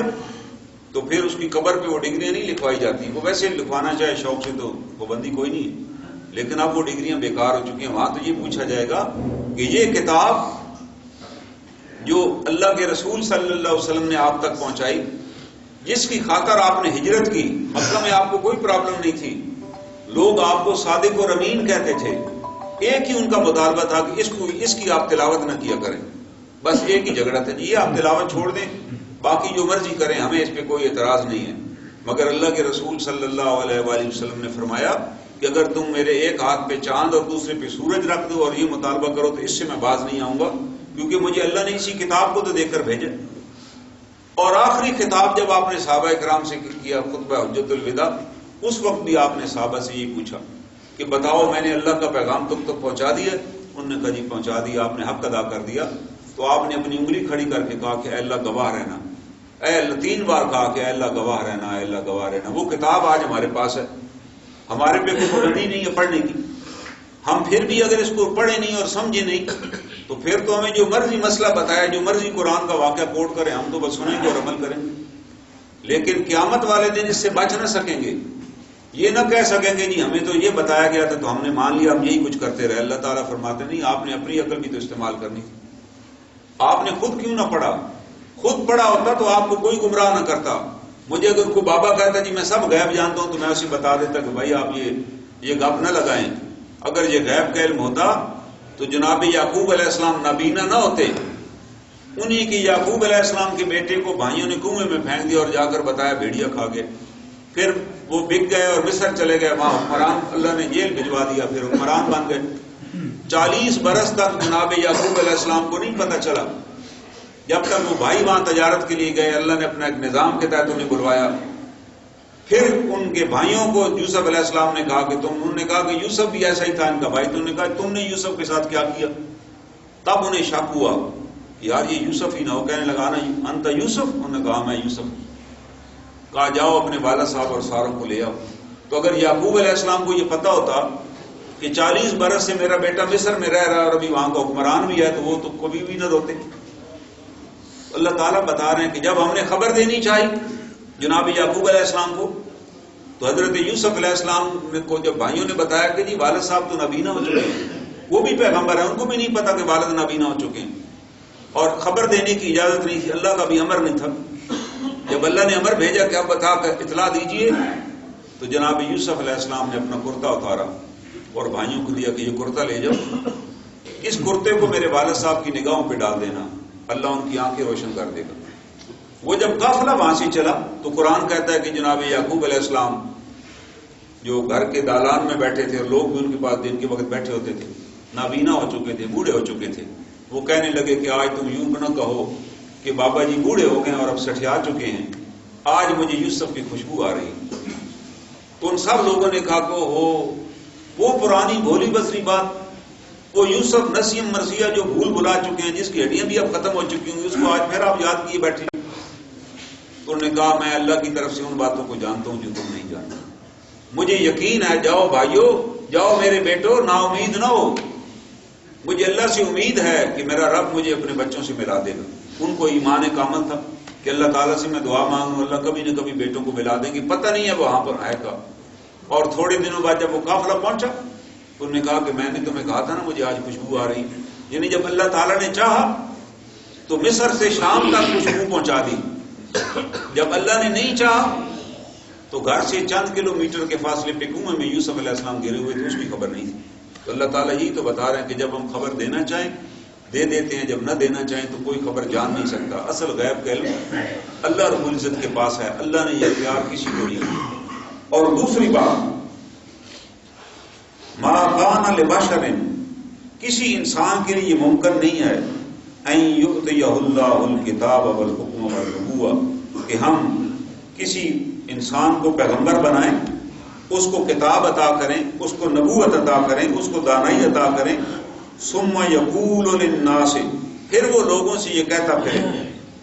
تو پھر اس کی قبر پہ وہ ڈگریاں نہیں لکھوائی جاتی، وہ ویسے لکھوانا چاہے شوق سے تو پابندی کوئی نہیں ہے، لیکن اب وہ ڈگریاں بیکار ہو چکی ہیں۔ وہاں تو یہ پوچھا جائے گا کہ یہ کتاب جو اللہ کے رسول صلی اللہ علیہ وسلم نے آپ تک پہنچائی جس کی خاطر آپ نے ہجرت کی، مکہ میں آپ کو کوئی پرابلم نہیں تھی، لوگ آپ کو صادق اور امین کہتے تھے، ایک ہی ان کا مطالبہ تھا کہ اس کی آپ تلاوت نہ کیا کریں، بس ایک ہی جھگڑا تھا، یہ آپ تلاوت چھوڑ دیں، باقی جو مرضی کریں، ہمیں اس پہ کوئی اعتراض نہیں ہے۔ مگر اللہ کے رسول صلی اللہ علیہ وآلہ وسلم نے فرمایا کہ اگر تم میرے ایک ہاتھ پہ چاند اور دوسرے پہ سورج رکھ دو اور یہ مطالبہ کرو تو اس سے میں باز نہیں آؤں گا، کیونکہ مجھے اللہ نے اسی کتاب کو تو دے کر بھیجا۔ اور آخری خطاب جب آپ نے صحابہ کرام سے کیا، خطبہ حجۃ الوداع، اس وقت بھی آپ نے صحابہ سے یہ پوچھا کہ بتاؤ میں نے اللہ کا پیغام تم تک پہنچا دیا؟ انہوں نے کہا جی پہنچا دیا، آپ نے حق ادا کر دیا۔ تو آپ نے اپنی انگلی کھڑی کر کے کہا کہ اے اللہ گواہ رہنا، اے اللہ، 3 بار کہا کہ اے اللہ گواہ رہنا، اے اللہ گواہ رہنا۔ وہ کتاب آج ہمارے پاس ہے، ہمارے پہ کوئی پابندی نہیں ہے پڑھنے کی، ہم پھر بھی اگر اس کو پڑھے نہیں اور سمجھے نہیں تو پھر تو ہمیں جو مرضی مسئلہ بتایا، جو مرضی قرآن کا واقعہ کوٹ کریں، ہم تو بس سنیں گے اور عمل کریں گے، لیکن قیامت والے دن اس سے بچ نہ سکیں گے۔ یہ نہ کہہ سکیں گے جی ہمیں تو یہ بتایا گیا تھا تو ہم نے مان لیا، ہم یہی کچھ کرتے رہے۔ اللہ تعالیٰ فرماتے نہیں، آپ نے اپنی عقل بھی تو استعمال کرنی تھی، آپ نے خود کیوں نہ پڑھا؟ خود پڑھا ہوتا تو آپ کو کوئی گمراہ نہ کرتا۔ مجھے اگر کوئی بابا کہتا جی میں سب غیب جانتا ہوں تو میں اسے بتا دیتا کہ بھائی آپ یہ گپ نہ لگائیں۔ اگر یہ غیب کا علم ہوتا تو جناب یعقوب علیہ السلام نابینا نہ ہوتے، انہی کی یعقوب علیہ السلام کے بیٹے کو بھائیوں نے کنویں میں پھینک دیا اور جا کر بتایا بھیڑیا کھا گئے، پھر وہ بک گئے اور مصر چلے گئے، وہاں حکمران اللہ نے جیل بھجوا دیا، پھر حکمران بن گئے۔ 40 برس تک جناب یعقوب علیہ السلام کو نہیں پتہ چلا، جب تک وہ بھائی وہاں تجارت کے لیے گئے، اللہ نے اپنا ایک نظام کے تحت انہیں بلوایا۔ پھر ان کے بھائیوں کو یوسف علیہ السلام نے کہا کہ انہوں نے کہا کہ یوسف بھی ایسا ہی تھا ان کا بھائی، تو انہوں نے کہا تم نے یوسف کے ساتھ کیا کیا؟ تب انہیں شک ہوا یار یہ یوسف ہی نہ ہو، کہنے لگا نا انت یوسف، انہوں نے کہا میں یوسف۔ کہا جاؤ اپنے والد صاحب اور ساروں کو لے آؤ۔ تو اگر یعقوب علیہ السلام کو یہ پتا ہوتا کہ 40 برس سے میرا بیٹا مصر میں رہ رہا ہے اور ابھی وہاں کا حکمران بھی ہے، تو وہ تو کبھی بھی نہ روتے۔ اللہ تعالیٰ بتا رہے ہیں کہ جب ہم نے خبر دینی چاہی جناب یعقوب علیہ السلام کو، تو حضرت یوسف علیہ السلام کو جب بھائیوں نے بتایا کہ جی والد صاحب تو نابینا ہو چکے ہیں، وہ بھی پیغمبر ہیں، ان کو بھی نہیں پتا کہ والد نابینا ہو چکے ہیں، اور خبر دینے کی اجازت نہیں تھی، اللہ کا بھی امر نہیں تھا۔ جب اللہ نے امر بھیجا کہ اب بتا کر اطلاع دیجئے، تو جناب یوسف علیہ السلام نے اپنا کرتا اتارا اور بھائیوں کو دیا کہ یہ کرتا لے جاؤ، اس کرتے کو میرے والد صاحب کی نگاہوں پہ ڈال دینا، اللہ ان کی آنکھیں روشن کر دے گا۔ وہ جب قافلہ وہاں سے چلا تو قرآن کہتا ہے کہ جناب یعقوب علیہ السلام جو گھر کے دالان میں بیٹھے تھے اور لوگ بھی ان کے پاس دن کے وقت بیٹھے ہوتے تھے، نابینا ہو چکے تھے، بوڑھے ہو چکے تھے، وہ کہنے لگے کہ آج تم یوں نہ کہو کہ بابا جی بوڑھے ہو گئے اور اب سٹھیا چکے ہیں، آج مجھے یوسف کی خوشبو آ رہی۔ تو ان سب لوگوں نے کہا کہ وہ پرانی بھولی بسری بات، وہ یوسف نسیم مرثیہ جو بھول بھلا چکے ہیں، جس کی ہڈیاں بھی اب ختم ہو چکی ہوں گی، اس کو آج پھر آپ یاد کیے بیٹھے۔ تو انہوں نے کہا میں اللہ کی طرف سے ان باتوں کو جانتا ہوں جو تم نہیں جانتے، مجھے یقین ہے، جاؤ بھائیو، جاؤ میرے بیٹو، نا امید نہ ہو، مجھے اللہ سے امید ہے کہ میرا رب مجھے اپنے بچوں سے ملا دے گا۔ ان کو ایمان کامل تھا کہ اللہ تعالیٰ سے میں دعا مانگوں، اللہ کبھی نہ کبھی بیٹوں کو ملا دیں گے، پتہ نہیں ہے وہاں پر آئے گا۔ اور تھوڑے دنوں بعد جب وہ قافلہ پہنچا تو انہوں نے کہا کہ میں نے تمہیں کہا تھا نا مجھے آج خوشبو آ رہی، یعنی جب اللہ تعالیٰ نے چاہا تو مصر سے شام تک خوشبو پہنچا دی، جب اللہ نے نہیں چاہا تو گھر سے چند کلومیٹر کے فاصلے پہ کنویں میں یوسف علیہ السلام گرے ہوئے تھے، اس کی خبر نہیں تھی۔ تو اللہ تعالیٰ یہی تو بتا رہے ہیں کہ جب ہم خبر دینا چاہیں دے دیتے ہیں، جب نہ دینا چاہیں تو کوئی خبر جان نہیں سکتا۔ اصل غیب کا علم اللہ رب العزت کے پاس ہے، اللہ نے یہ اختیار کسی کو نہیں دیا۔ اور دوسری بات، ما کان لبشر، کسی انسان کے لیے یہ ممکن نہیں ہے ان یؤتیہ اللہ الکتاب والحکم والنبوۃ، کہ ہم کسی انسان کو پیغمبر بنائیں، اس کو کتاب عطا کریں، اس کو نبوت عطا کریں، اس کو دانائی عطا کریں، ثم یقول للناس، پھر وہ لوگوں سے یہ کہتا پھرے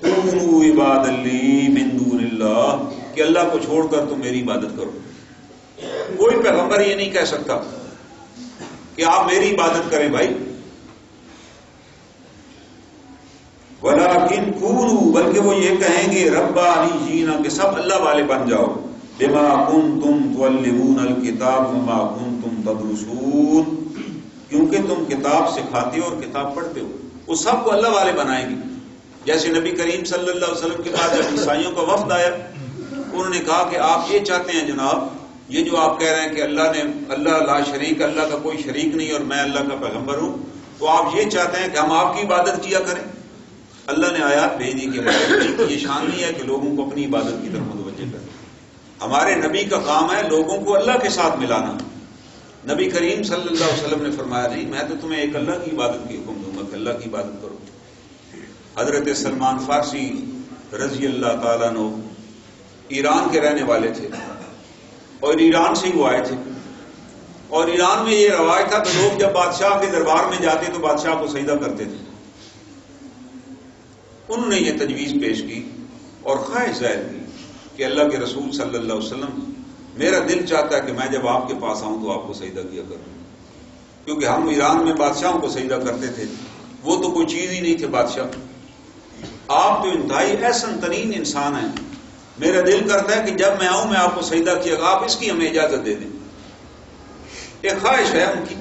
کونوا عبادا لی من دون اللہ، کہ اللہ کو چھوڑ کر تم میری عبادت کرو۔ کوئی پیغمبر یہ نہیں کہہ سکتا کہ آپ میری عبادت کریں بھائی، ولیکن کونوا، بلکہ وہ یہ کہیں گے ربانیین، کہ سب اللہ والے بن جاؤ، بما کنتم تعلمون الکتاب وما کنتم تدرسون، کیونکہ تم کتاب سکھاتے ہو اور کتاب پڑھتے ہو۔ وہ سب کو اللہ والے بنائیں گے۔ جیسے نبی کریم صلی اللہ علیہ وسلم کے پاس جب عیسائیوں کا وفد آیا انہوں نے کہا کہ آپ یہ چاہتے ہیں جناب، یہ جو آپ کہہ رہے ہیں کہ اللہ لا شریک، اللہ کا کوئی شریک نہیں اور میں اللہ کا پیغمبر ہوں، تو آپ یہ چاہتے ہیں کہ ہم آپ کی عبادت کیا کریں؟ اللہ نے آیات بھیجی کہ یہ شان نہیں ہے کہ لوگوں کو اپنی عبادت کی طرف متوجہ کریں. ہمارے نبی کا کام ہے لوگوں کو اللہ کے ساتھ ملانا. نبی کریم صلی اللہ علیہ وسلم نے فرمایا نہیں، میں تو تمہیں ایک اللہ کی عبادت کی حکم دوں گا کہ اللہ کی عبادت کرو. حضرت سلمان فارسی رضی اللہ تعالیٰ عنہ ایران کے رہنے والے تھے اور ایران سے ہی وہ آئے تھے، اور ایران میں یہ رواج تھا کہ لوگ جب بادشاہ کے دربار میں جاتے تو بادشاہ کو سجدہ کرتے تھے. انہوں نے یہ تجویز پیش کی اور خواہش ظاہر کی کہ اللہ کے رسول صلی اللہ علیہ وسلم، میرا دل چاہتا ہے کہ میں جب آپ کے پاس آؤں تو آپ کو سجدہ کیا کروں، کیونکہ ہم ایران میں بادشاہوں کو سجدہ کرتے تھے، وہ تو کوئی چیز ہی نہیں تھے بادشاہ. آپ تو انتہائی احسن ترین انسان ہیں، میرا دل کرتا ہے کہ جب میں آؤں میں آپ کو سجدہ کیا گا، آپ اس کی ہمیں اجازت دے دیں. ایک خواہش ہے ان کی.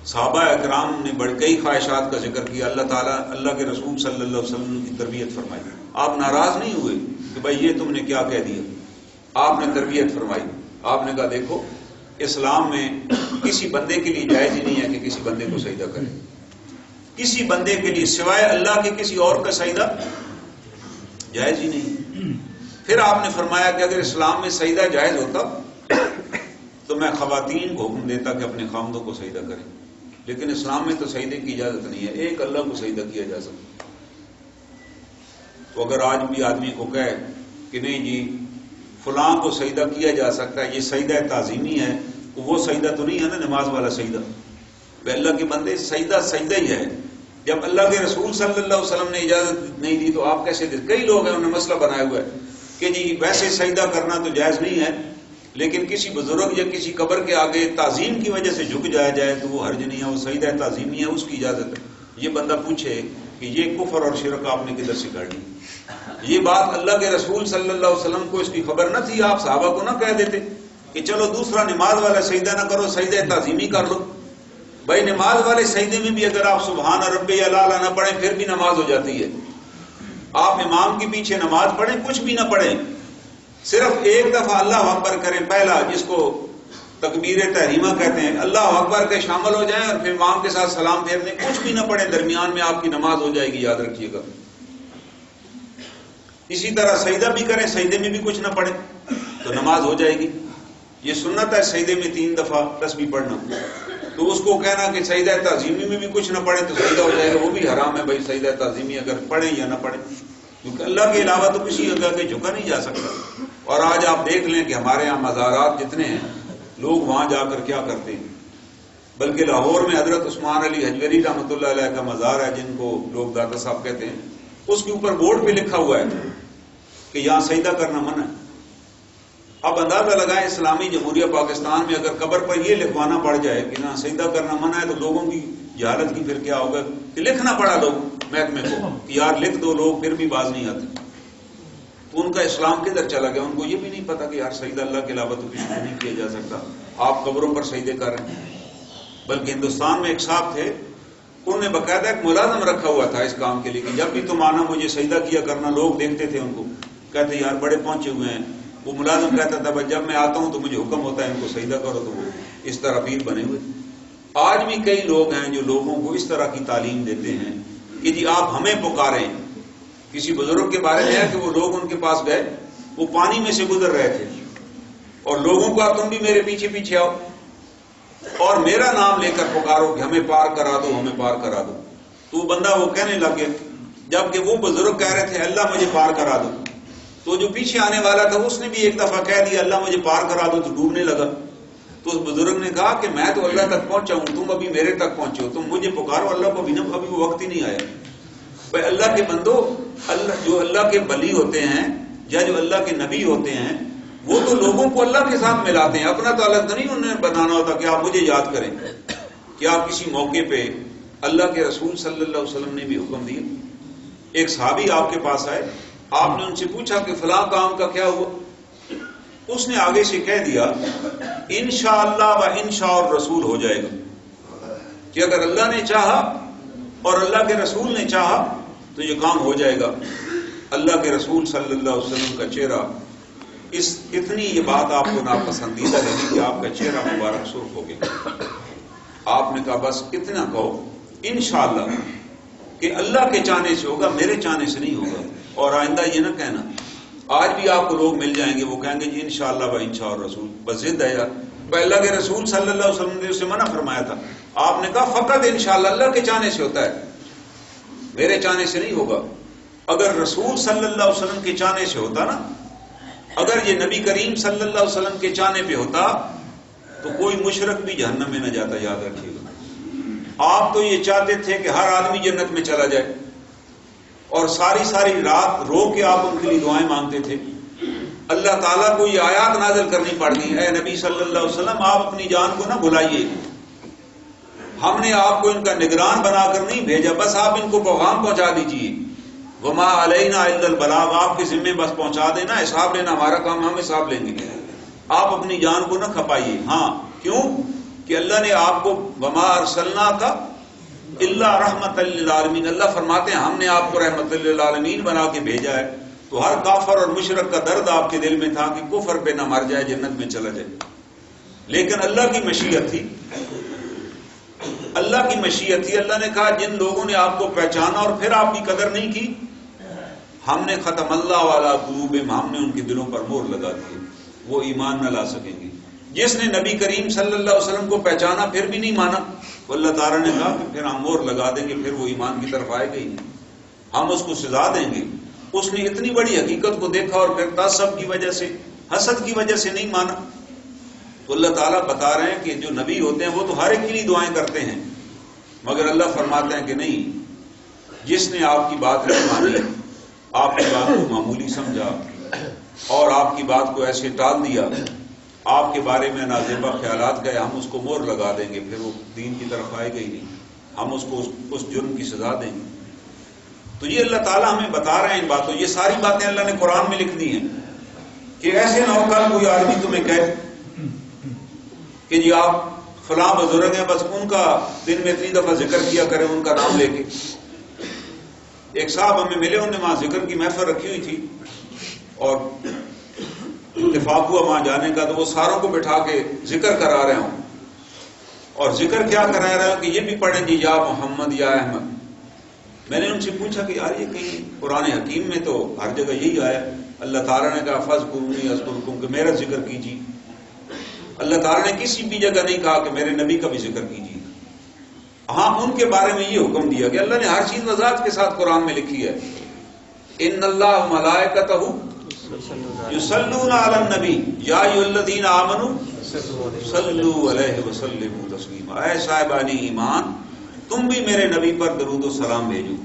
صحابہ اکرام نے بڑی کئی خواہشات کا ذکر کیا. اللہ تعالیٰ اللہ کے رسول صلی اللہ علیہ وسلم کی تربیت فرمائی. آپ ناراض نہیں ہوئے کہ بھائی یہ تم نے کیا کہہ دیا، آپ نے تربیت فرمائی. آپ نے کہا دیکھو اسلام میں کسی بندے کے لیے جائز ہی نہیں ہے کہ کسی بندے کو سجدہ کرے، کسی بندے کے لیے سوائے اللہ کے کسی اور کا سجدہ جائز ہی نہیں. پھر آپ نے فرمایا کہ اگر اسلام میں سجدہ جائز ہوتا تو میں خواتین کو حکم دیتا کہ اپنے خامدوں کو سجدہ کریں، لیکن اسلام میں تو سجدے کی اجازت نہیں ہے، ایک اللہ کو سجدہ کیا جا سکتا. تو اگر آج بھی آدمی کو کہے کہ نہیں جی فلاں کو سجدہ کیا جا سکتا ہے، یہ سجدہ تعظیمی ہے، تو وہ سجدہ تو نہیں ہے نا نماز والا سجدہ. اللہ کے بندے سجدہ سجدہ ہی ہے. جب اللہ کے رسول صلی اللہ علیہ وسلم نے اجازت نہیں دی تو آپ کیسے دے؟ کئی لوگ ہیں انہوں نے مسئلہ بنایا ہوا ہے کہ جی ویسے سجدہ کرنا تو جائز نہیں ہے، لیکن کسی بزرگ یا کسی قبر کے آگے تعظیم کی وجہ سے جھک جایا جائے تو وہ حرج نہیں ہے، وہ سجدہ تعظیمی ہے، اس کی اجازت ہے. یہ بندہ پوچھے کہ یہ کفر اور شرک آپ نے کدھر سکھا دی؟ یہ بات اللہ کے رسول صلی اللہ علیہ وسلم کو اس کی خبر نہ تھی؟ آپ صحابہ کو نہ کہہ دیتے کہ چلو دوسرا نماز والا سجدہ نہ کرو، سجدہ تعظیمی کر لو؟ بھائی نماز والے سجدے میں بھی اگر آپ سبحان ربی الاعلی نہ پڑھیں پھر بھی نماز ہو جاتی ہے. آپ امام کے پیچھے نماز پڑھیں کچھ بھی نہ پڑھیں، صرف ایک دفعہ اللہ اکبر کریں، پہلا جس کو تکبیر تحریمہ کہتے ہیں، اللہ اکبر کے شامل ہو جائیں اور پھر امام کے ساتھ سلام پھیر دیں، کچھ بھی نہ پڑھیں، درمیان میں آپ کی نماز ہو جائے گی، یاد رکھیے گا. اسی طرح سجدہ بھی کریں، سجدے میں بھی کچھ نہ پڑھیں تو نماز ہو جائے گی. یہ سنت ہے سجدے میں 3 دفعہ تسبیح پڑھنا. تو اس کو کہنا کہ سجدہ تعظیمی میں بھی کچھ نہ پڑھیں تو سجدہ ہو جائے گا، وہ بھی حرام ہے. بھائی سجدہ تعظیمی اگر پڑھیں یا نہ پڑھیں، کیونکہ اللہ کے علاوہ تو کسی جگہ کے جھکا نہیں جا سکتا. اور آج آپ دیکھ لیں کہ ہمارے ہاں مزارات جتنے ہیں لوگ وہاں جا کر کیا کرتے ہیں. بلکہ لاہور میں حضرت عثمان علی حجویری رحمۃ اللہ علیہ کا مزار ہے، جن کو لوگ داتا صاحب کہتے ہیں. اس کے اوپر بورڈ پہ لکھا ہوا ہے کہ یہاں سجدہ کرنا منع ہے. اب اندازہ لگائیں اسلامی جمہوریہ پاکستان میں اگر قبر پر یہ لکھوانا پڑ جائے کہ یہاں سجدہ کرنا منع ہے تو لوگوں کی حالت کی پھر کیا ہوگا کہ لکھنا پڑا لوگ محکمے کو کہ یار لکھ دو، لوگ پھر بھی باز نہیں آتے. تو ان کا اسلام کدھر چلا گیا؟ ان کو یہ بھی نہیں پتا کہ یار سجدہ اللہ کے علاوہ تو کسی کو نہیں کیا جا سکتا، آپ قبروں پر سجدے کر رہے ہیں. بلکہ ہندوستان میں ایک صاحب تھے، انہوں نے باقاعدہ ایک ملازم رکھا ہوا تھا اس کام کے لیے کہ جب بھی تم آنا مجھے سجدہ کیا کرنا. لوگ دیکھتے تھے ان کو، کہتے یار بڑے پہنچے ہوئے ہیں. وہ ملازم کہتا تھا بھائی جب میں آتا ہوں تو مجھے حکم ہوتا ہے ان کو سجدہ کرو، تو وہ اس طرح پیر بنے ہوئے. آج بھی کئی لوگ ہیں جو لوگوں کو اس طرح کی تعلیم دیتے ہیں کہ جی آپ ہمیں پکاریں. کسی بزرگ کے بارے میں ہے کہ وہ لوگ ان کے پاس گئے، وہ پانی میں سے گزر رہے تھے اور لوگوں کو تم بھی میرے پیچھے پیچھے آؤ اور میرا نام لے کر پکارو کہ ہمیں پار کرا دو، ہمیں پار کرا دو. تو وہ بندہ وہ کہنے لگے، جبکہ وہ بزرگ کہہ رہے تھے اللہ مجھے پار کرا دو، تو جو پیچھے آنے والا تھا اس نے بھی ایک دفعہ کہہ دیا اللہ مجھے پار کرا دو، تو ڈوبنے لگا. تو اس بزرگ نے کہا کہ میں تو اللہ تک پہنچا ہوں، تم ابھی میرے تک پہنچے ہو، تم مجھے پکارو اللہ کو بھی نہ، ابھی وہ وقت ہی نہیں آیا. بھائی اللہ کے بندو، اللہ جو اللہ کے ولی ہوتے ہیں یا جو اللہ کے نبی ہوتے ہیں وہ تو لوگوں کو اللہ کے ساتھ ملاتے ہیں. اپنا تو الگ نہیں انہیں بنانا ہوتا کہ آپ مجھے یاد کریں. کیا کسی موقع پہ اللہ کے رسول صلی اللہ علیہ وسلم نے بھی حکم دیا؟ ایک صحابی آپ کے پاس آئے، آپ نے ان سے پوچھا کہ فلاں کام کا کیا ہوا؟ اس نے آگے سے کہہ دیا انشاءاللہ و انشاء الرسول ہو جائے گا، کہ اگر اللہ نے چاہا اور اللہ کے رسول نے چاہا تو یہ کام ہو جائے گا. اللہ کے رسول صلی اللہ علیہ وسلم کا چہرہ اتنی یہ بات آپ کو ناپسندیدہ لگی کہ آپ کا چہرہ مبارک سرخ ہو گیا. آپ نے کہا بس اتنا کہو انشاءاللہ کہ اللہ کے چاہنے سے ہوگا، میرے چاہنے سے نہیں ہوگا. اور آئندہ یہ نہ کہنا. آج بھی آپ کو لوگ مل جائیں گے، وہ کہیں گے جی انشاءاللہ و انشاء الرسول. بس ضد ہے یار. اللہ کے رسول صلی اللہ علیہ وسلم نے اسے منع فرمایا تھا. آپ نے کہا فقط انشاءاللہ اللہ کے چاہنے سے ہوتا ہے، میرے چاہنے سے نہیں ہوگا. اگر رسول صلی اللہ علیہ وسلم کے چاہنے سے ہوتا نا، اگر یہ نبی کریم صلی اللہ علیہ وسلم کے چاہنے پہ ہوتا تو کوئی مشرک بھی جہنم میں نہ جاتا. یاد رکھیے گا. آپ تو یہ چاہتے تھے کہ ہر آدمی جنت میں چلا جائے، اور ساری ساری رات رو کے آپ ان کے لیے دعائیں مانگتے تھے. اللہ تعالیٰ کو یہ آیات نازل کرنی پڑتی، اے نبی صلی اللہ علیہ وسلم آپ اپنی جان کو نہ بھلائیے، ہم نے آپ کو ان کا نگران بنا کر نہیں بھیجا، بس آپ ان کو پیغام پہنچا دیجیے. وما علینا الا البلاغ، آپ کے ذمے بس پہنچا دینا، حساب لینا ہمارا کام، ہم حساب لیں گے. آپ اپنی جان کو نہ کھپائیے. ہاں کیوں؟ کہ اللہ نے آپ کو وما ارسلناک الا رحمۃ للعالمین، اللہ فرماتے ہیں ہم نے آپ کو رحمت للعالمین بنا کے بھیجا ہے. تو ہر کافر اور مشرک کا درد آپ کے دل میں تھا کہ کفر پہ نہ مر جائے، جنت میں چلا جائے. لیکن اللہ کی مشیت تھی، اللہ کی مشیت تھی. اللہ نے کہا جن لوگوں نے آپ کو پہچانا اور پھر آپ کی قدر نہیں کی، ہم نے ختم اللہ والا قلوبہم، ہم نے ان کے دلوں پر مہر لگا دی، وہ ایمان نہ لا سکیں گے. جس نے نبی کریم صلی اللہ علیہ وسلم کو پہچانا پھر بھی نہیں مانا، تو اللہ تعالیٰ نے کہا کہ پھر ہم مہر لگا دیں گے، پھر وہ ایمان کی طرف آئے گا ہی نہیں، ہم اس کو سزا دیں گے. اس نے اتنی بڑی حقیقت کو دیکھا اور پھر تعصب کی وجہ سے، حسد کی وجہ سے نہیں مانا. تو اللہ تعالیٰ بتا رہے ہیں کہ جو نبی ہوتے ہیں وہ تو ہر ایک کے لیے دعائیں کرتے ہیں، مگر اللہ فرماتے ہیں کہ نہیں، جس نے آپ کی بات نہیں مانی، آپ کی بات کو معمولی سمجھا اور آپ کی بات کو ایسے ٹال دیا، آپ کے بارے میں نازیبا خیالات گئے، ہم اس کو مہر لگا دیں گے، پھر وہ دین کی طرف آئے گا ہی نہیں، ہم اس کو اس جرم کی سزا دیں گے. تو یہ اللہ تعالیٰ ہمیں بتا رہے ہیں ان باتوں. یہ ساری باتیں اللہ نے قرآن میں لکھ دی ہیں کہ ایسے نہ ہو کل کوئی آدمی تمہیں کہے کہ جی آپ فلاں بزرگ ہیں، بس ان کا دن میں اتنی دفعہ ذکر کیا کریں ان کا نام لے کے. ایک صاحب ہمیں ملے، انہوں نے وہاں ذکر کی محفل رکھی ہوئی تھی اور اتفاق ہوا وہاں جانے کا، تو وہ ساروں کو بٹھا کے ذکر کرا رہے ہوں. اور ذکر کیا کرا رہے ہوں کہ یہ بھی پڑھیں جی یا محمد یا احمد. میں نے ان سے پوچھا کہ یار یہ کہیں قرآن حکیم میں تو ہر جگہ یہی آیا، اللہ تعالیٰ نے کہا فاذکرونی اذکرکم، کہ میرا ذکر کیجیے. اللہ تعالیٰ نے کسی بھی جگہ نہیں کہا کہ میرے نبی کا بھی ذکر کیجیے. ہاں ان کے بارے میں یہ حکم دیا کہ اللہ نے ہر چیز وضاحت کے ساتھ قرآن میں لکھی ہے. ان اللہ ملائکتہ یصلون علی النبی یا ایھا الذین آمنوا صلوا علیہ وسلموا تسلیما. اے صاحبان ایمان تم بھی میرے نبی پر درود و سلام بھیجو.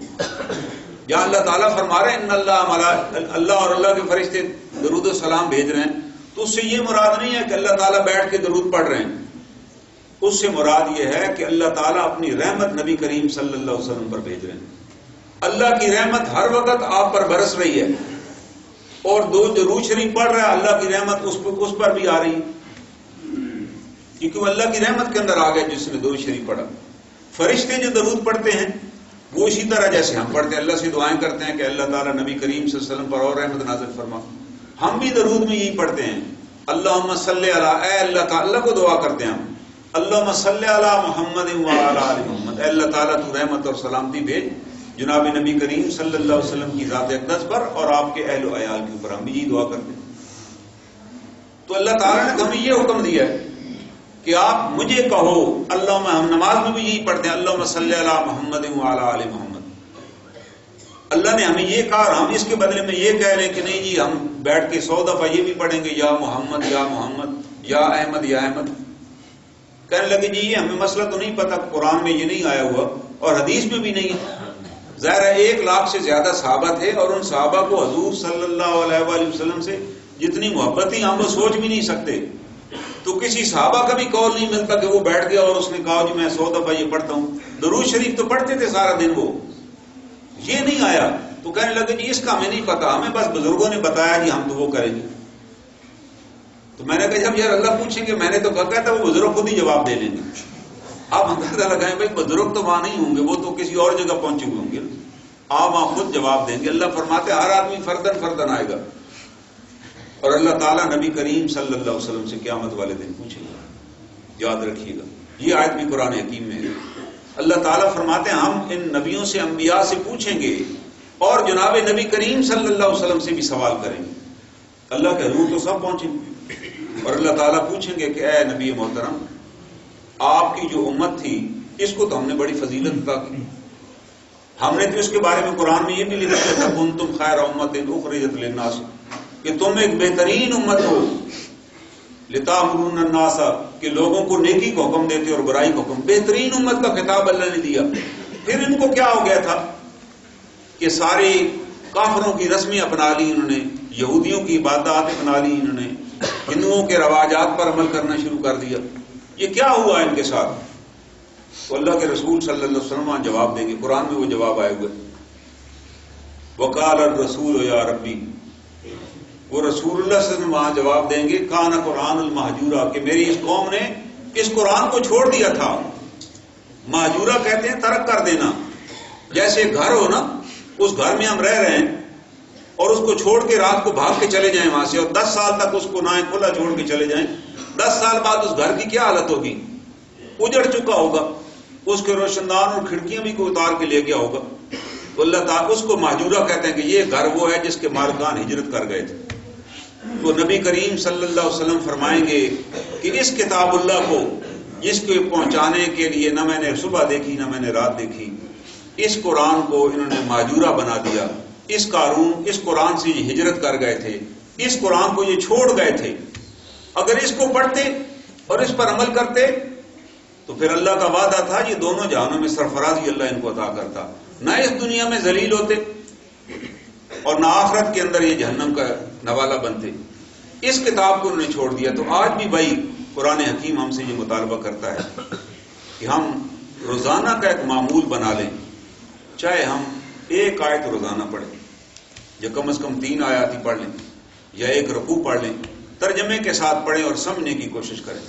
یا اللہ تعالیٰ فرما رہے ہیں ان اللہ اور اللہ کے فرشتے درود و سلام بھیج رہے ہیں، تو اس سے یہ مراد نہیں ہے کہ اللہ تعالیٰ بیٹھ کے درود پڑھ رہے ہیں. اس سے مراد یہ ہے کہ اللہ تعالیٰ اپنی رحمت نبی کریم صلی اللہ علیہ وسلم پر بھیج رہے ہیں. اللہ کی رحمت ہر وقت آپ پر برس رہی ہے، اور جو درود شریف پڑھ رہا ہے اللہ کی رحمت اس پر بھی آ رہی ہے، کیونکہ وہ اللہ کی رحمت کے اندر آ گئے جس نے درود شریف پڑھا. فرشتے جو درود پڑھتے ہیں وہ اسی طرح جیسے ہم پڑھتے ہیں، اللہ سے دعائیں کرتے ہیں کہ اللہ تعالیٰ نبی کریم صلی اللہ علیہ وسلم پر اور رحمت نازل فرما. ہم بھی درود میں یہی پڑھتے ہیں، اللہم صلی علی، اے اللہ تعالیٰ کو دعا کرتے ہیں ہم، اللہم صلی علی محمد وعلی آل محمد، اے اللہ تعالیٰ تو رحمت اور سلامتی بھیج جناب نبی کریم صلی اللہ علیہ وسلم کی ذات اقدس پر اور آپ کے اہل و عیال کے اوپر. ہم بھی یہی دعا کرتے ہیں. تو اللہ تعالیٰ نے ہمیں یہ حکم دیا ہے کہ آپ مجھے کہو. اللہم، ہم نماز میں بھی یہی پڑھتے ہیں اللہم صلی علی محمد وعلی آل محمد. اللہ نے ہمیں یہ کہا اور ہم اس کے بدلے میں یہ کہہ رہے ہیں کہ نہیں جی ہم بیٹھ کے 100 دفعہ یہ بھی پڑھیں گے یا محمد یا محمد یا احمد یا احمد. کہنے لگے جی یہ ہمیں مسئلہ تو نہیں پتا، قرآن میں یہ نہیں آیا ہوا اور حدیث میں بھی نہیں ہے. ظاہر ہے 1 لاکھ سے زیادہ صحابہ تھے اور ان صحابہ کو حضور صلی اللہ علیہ وآلہ وسلم سے جتنی محبت تھی ہم وہ سوچ بھی نہیں سکتے. تو کسی صحابہ کا بھی قول نہیں ملتا کہ وہ بیٹھ گیا اور اس نے کہا جی میں 100 دفعہ یہ پڑھتا ہوں. درود شریف تو پڑھتے تھے سارا دن، وہ یہ نہیں آیا. تو کہنے لگے جی اس کا ہمیں نہیں پتا، ہمیں بس بزرگوں نے بتایا جی ہم تو وہ کریں گے. تو میں نے کہا جب یار اللہ پوچھیں گے، میں نے تو کہا تھا وہ بزرگ خود ہی جواب دے لیں گے. آپ اندازہ لگائیں بھائی بزرگ تو وہاں نہیں ہوں گے، وہ تو کسی اور جگہ پہنچے ہوئے ہوں گے. آپ وہاں خود جواب دیں گے. اللہ فرماتے ہر آدمی فردن فردن آئے گا اور اللہ تعالیٰ نبی کریم صلی اللہ علیہ وسلم سے قیامت والے دن پوچھے گا. یاد رکھیے گا یہ آیت بھی قرآن حکیم میں ہے. اللہ تعالیٰ فرماتے ہیں ہم ان نبیوں سے انبیاء سے پوچھیں گے اور جناب نبی کریم صلی اللہ علیہ وسلم سے بھی سوال کریں گے. اللہ کے حضور تو سب پہنچیں گے اور اللہ تعالیٰ پوچھیں گے کہ اے نبی محترم آپ کی جو امت تھی اس کو تو ہم نے بڑی فضیلت عطا کی. ہم نے تو اس کے بارے میں قرآن میں یہ بھی لکھا تھا کنتم خیر امت اخرجت للناس کہ تم ایک بہترین امت ہو لتأمرون الناس کہ لوگوں کو نیکی کو حکم دیتے اور برائی کو حکم. بہترین امت کا خطاب اللہ نے دیا. پھر ان کو کیا ہو گیا تھا کہ سارے کافروں کی رسمیں اپنا لی انہوں نے, یہودیوں کی عبادات اپنا لی انہوں نے, ہندوؤں کے رواجات پر عمل کرنا شروع کر دیا. یہ کیا ہوا ان کے ساتھ؟ تو اللہ کے رسول صلی اللہ علیہ وسلم جواب دیں گے. قرآن میں وہ جواب آئے ہوئے وقال الرسول یا ربی. وہ رسول اللہ صلی اللہ علیہ وسلم وہاں جواب دیں گے کان قرآن المہجورہ کہ میری اس قوم نے اس قرآن کو چھوڑ دیا تھا. مہجورہ کہتے ہیں ترک کر دینا. جیسے گھر ہو نا, اس گھر میں ہم رہ رہے ہیں اور اس کو چھوڑ کے رات کو بھاگ کے چلے جائیں وہاں سے اور 10 سال تک اس کو نہ کھلا چھوڑ کے چلے جائیں. 10 سال بعد اس گھر کی کیا حالت ہوگی؟ اجڑ چکا ہوگا, اس کے روشن دان اور کھڑکیاں بھی کوئی اتار کے لے گیا ہوگا. تو اللہ تعالیٰ اس کو مہجورہ کہتے ہیں کہ یہ گھر وہ ہے جس کے مالکان ہجرت کر گئے تھے. تو نبی کریم صلی اللہ علیہ وسلم فرمائیں گے کہ اس کتاب اللہ کو جس کو پہنچانے کے لیے نہ میں نے صبح دیکھی نہ میں نے رات دیکھی, اس قرآن کو انہوں نے مہجورہ بنا دیا. اس قرآن سے یہ ہجرت کر گئے تھے, اس قرآن کو یہ چھوڑ گئے تھے. اگر اس کو پڑھتے اور اس پر عمل کرتے تو پھر اللہ کا وعدہ تھا یہ دونوں جہانوں میں سرفرازی اللہ ان کو عطا کرتا. نہ اس دنیا میں ذلیل ہوتے اور نہ آخرت کے اندر یہ جہنم کا نوالا بنتے. اس کتاب کو انہوں نے چھوڑ دیا. تو آج بھی بھائی قرآن حکیم ہم سے یہ مطالبہ کرتا ہے کہ ہم روزانہ کا ایک معمول بنا لیں, چاہے ہم ایک آیت روزانہ پڑھیں یا کم از کم 3 آیات ہی پڑھ لیں یا 1 رکوع پڑھ لیں, ترجمے کے ساتھ پڑھیں اور سمجھنے کی کوشش کریں.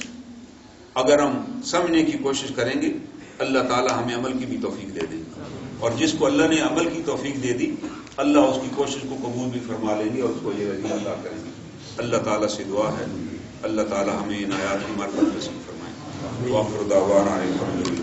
اگر ہم سمجھنے کی کوشش کریں گے اللہ تعالی ہمیں عمل کی بھی توفیق دے دیں گے, اور جس کو اللہ نے عمل کی توفیق دے دی اللہ اس کی کوشش کو قبول بھی فرما لیں گے اور اس کو یہ عظیم عطا کریں گے. اللہ تعالیٰ سے دعا ہے اللہ تعالیٰ ہمیں ان آیات کی مرتبہ نصیب فرمائے. وآخر دعوانا الحمدللہ.